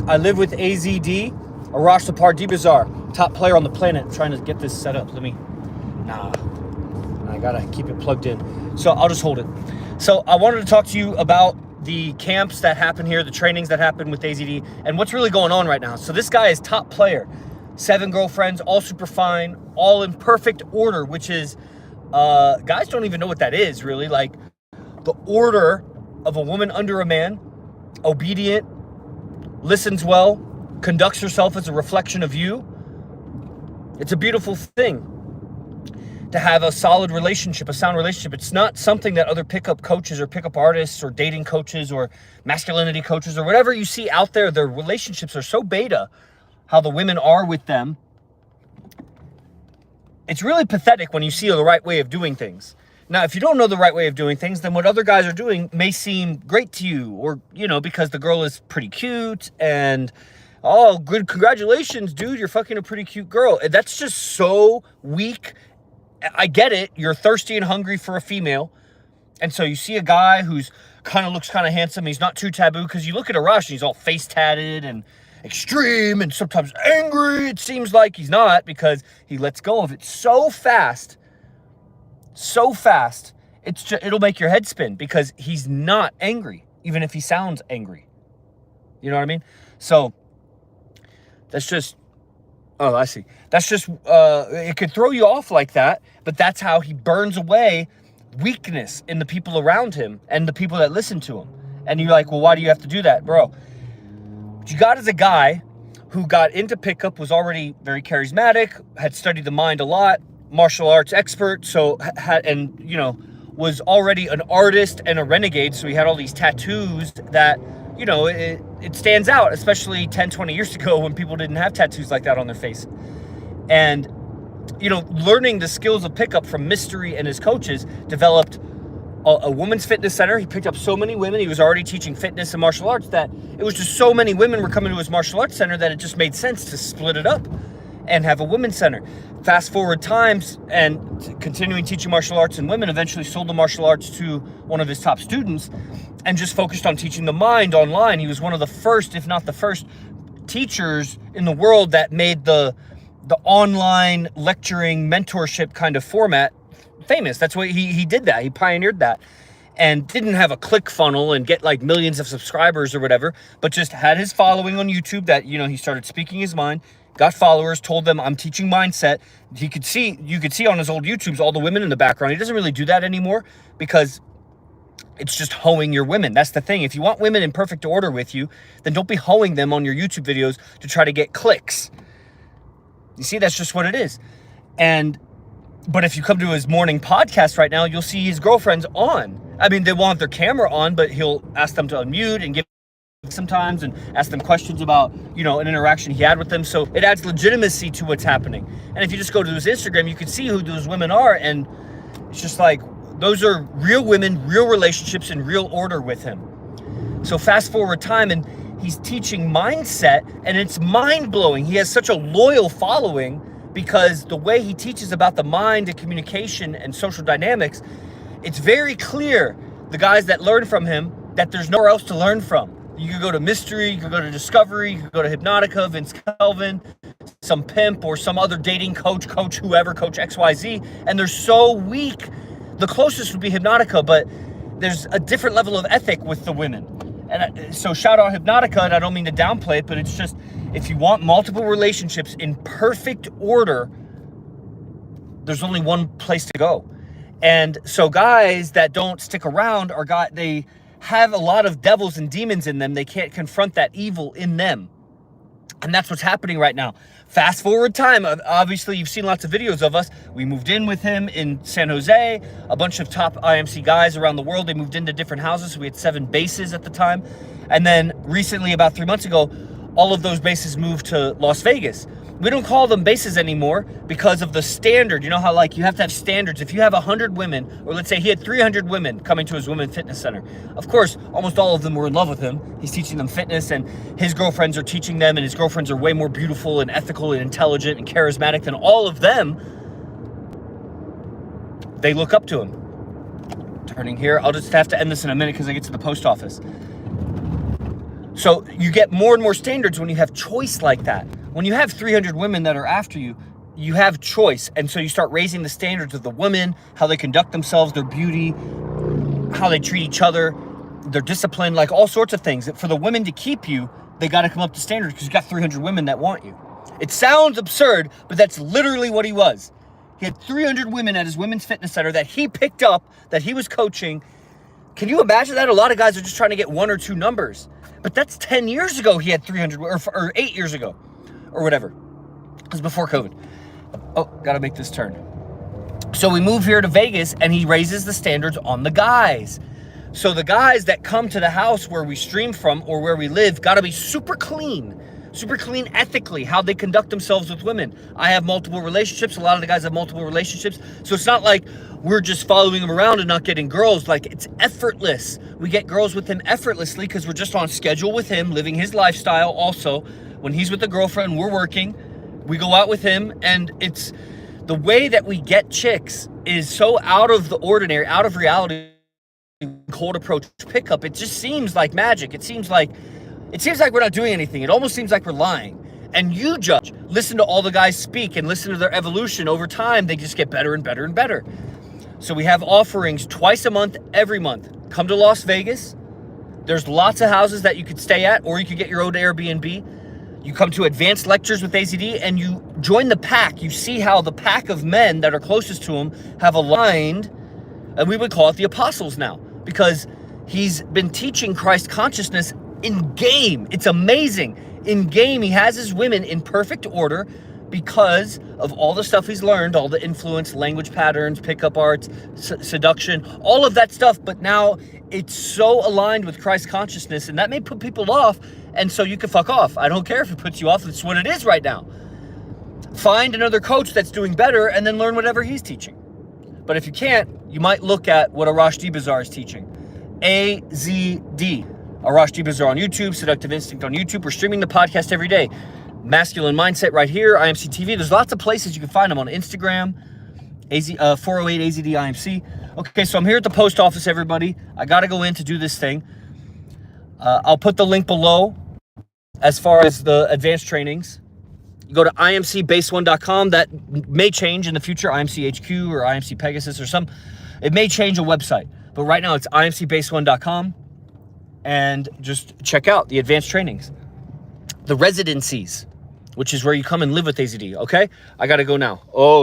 I live with AZD, Arash Sapardibazar, top player on the planet. I'm trying to get this set up. I gotta keep it plugged in. So I'll just hold it. So I wanted to talk to you about the camps that happen here, the trainings that happen with AZD, and what's really going on right now. So this guy is top player, 7 girlfriends, all super fine, all in perfect order, which is, guys don't even know what that is really. Like the order of a woman under a man, obedient, listens well, conducts herself as a reflection of you. It's a beautiful thing to have a solid relationship, a sound relationship. It's not something that other pickup coaches or pickup artists or dating coaches or masculinity coaches or whatever you see out there, their relationships are so beta, how the women are with them. It's really pathetic when you see the right way of doing things. Now, if you don't know the right way of doing things, then what other guys are doing may seem great to you, or, because the girl is pretty cute and, oh, good, congratulations, dude, you're fucking a pretty cute girl. That's just so weak. I get it. You're thirsty and hungry for a female. And so you see a guy who's looks kind of handsome. He's not too taboo, because you look at Arash and he's all face tatted and extreme and sometimes angry. It seems like he's not, because he lets go of it so fast. It'll make your head spin, because he's not angry, even if he sounds angry. You know what I mean? So that's just, oh, I see. That's just, it could throw you off like that, but that's how he burns away weakness in the people around him and the people that listen to him. And you're like, well, why do you have to do that, bro? What you got is a guy who got into pickup, was already very charismatic, had studied the mind a lot, martial arts expert, so was already an artist and a renegade, so he had all these tattoos that, it stands out, especially 10, 20 years ago when people didn't have tattoos like that on their face. And, learning the skills of pickup from Mystery and his coaches, developed a women's fitness center. He picked up so many women. He was already teaching fitness and martial arts that it was just so many women were coming to his martial arts center that it just made sense to split it up and have a women's center. Fast forward times, and continuing teaching martial arts and women, eventually sold the martial arts to one of his top students and just focused on teaching the mind online. He was one of the first, if not the first, teachers in the world that made the online lecturing mentorship kind of format famous. That's what he did that. He pioneered that, and didn't have a click funnel and get like millions of subscribers or whatever, but just had his following on YouTube that, he started speaking his mind, got followers, told them, I'm teaching mindset. You could see on his old YouTubes all the women in the background. He doesn't really do that anymore, because it's just hoeing your women. That's the thing. If you want women in perfect order with you, then don't be hoeing them on your YouTube videos to try to get clicks. You see, that's just what it is. But if you come to his morning podcast right now, you'll see his girlfriends on. I mean, they want their camera on, but he'll ask them to unmute and give sometimes and ask them questions about, an interaction he had with them. So it adds legitimacy to what's happening. And if you just go to his Instagram, you can see who those women are. And it's just like, those are real women, real relationships, in real order with him. So fast forward time, and he's teaching mindset, and it's mind-blowing. He has such a loyal following, because the way he teaches about the mind and communication and social dynamics, it's very clear, the guys that learn from him, that there's nowhere else to learn from. You could go to Mystery, you could go to Discovery, you could go to Hypnotica, Vince Kelvin, some pimp or some other dating coach, whoever, Coach XYZ, and they're so weak. The closest would be Hypnotica, but there's a different level of ethic with the women. And so shout out Hypnotica, and I don't mean to downplay it, but it's just, if you want multiple relationships in perfect order, there's only one place to go. And so guys that don't stick around they have a lot of devils and demons in them. They can't confront that evil in them. And that's what's happening right now. Fast forward time, obviously you've seen lots of videos of us. We moved in with him in San Jose, a bunch of top IMC guys around the world. They moved into different houses. So we had 7 bases at the time. And then recently, about 3 months ago, all of those bases moved to Las Vegas. We don't call them bases anymore because of the standard. You know how you have to have standards. If you have 100 women, or let's say he had 300 women coming to his women's fitness center. Of course, almost all of them were in love with him. He's teaching them fitness, and his girlfriends are teaching them, and his girlfriends are way more beautiful and ethical and intelligent and charismatic than all of them. They look up to him. Turning here, I'll just have to end this in a minute because I get to the post office. So you get more and more standards when you have choice like that. When you have 300 women that are after you, you have choice. And so you start raising the standards of the women, how they conduct themselves, their beauty, how they treat each other, their discipline, like all sorts of things. For the women to keep you, they got to come up to standards because you got 300 women that want you. It sounds absurd, but that's literally what he was. He had 300 women at his women's fitness center that he picked up, that he was coaching. Can you imagine that? A lot of guys are just trying to get 1 or 2 numbers. But that's 10 years ago he had 300, or 8 years ago, or whatever. It was before COVID. Oh, gotta make this turn. So we move here to Vegas, and he raises the standards on the guys. So the guys that come to the house where we stream from or where we live gotta be super clean ethically, how they conduct themselves with women. I have multiple relationships. A lot of the guys have multiple relationships. So it's not like we're just following them around and not getting girls. Like, it's effortless. We get girls with him effortlessly because we're just on schedule with him, living his lifestyle. Also, when he's with the girlfriend, we're working. We go out with him, and it's the way that we get chicks is so out of the ordinary, out of reality. Cold approach pickup. It just seems like magic. It seems like we're not doing anything. It almost seems like we're lying. And you judge. Listen to all the guys speak and listen to their evolution. Over time, they just get better and better and better. So we have offerings twice a month, every month. Come to Las Vegas. There's lots of houses that you could stay at, or you could get your own Airbnb. You come to advanced lectures with AZD, and you join the pack. You see how the pack of men that are closest to him have aligned, and we would call it the apostles now, because he's been teaching Christ consciousness in game. It's amazing. In game, he has his women in perfect order because of all the stuff he's learned, all the influence, language patterns, pickup arts, seduction, all of that stuff. But now it's so aligned with Christ consciousness, and that may put people off. And so you can fuck off. I don't care if it puts you off. It's what it is right now. Find another coach that's doing better and then learn whatever he's teaching. But if you can't, you might look at what Arash Dibazar is teaching. AZD. Arash Dibazar on YouTube, Seductive Instinct on YouTube. We're streaming the podcast every day. Masculine Mindset right here, IMC TV. There's lots of places you can find them on Instagram, 408 AZD IMC. Okay, so I'm here at the post office, everybody. I got to go in to do this thing. I'll put the link below as far as the advanced trainings. You go to imcbase1.com. That may change in the future, IMC HQ or IMC Pegasus or some. It may change a website, but right now it's imcbase1.com. And just check out the advanced trainings, the residencies, which is where you come and live with AZD. Okay, I gotta go now. Oh.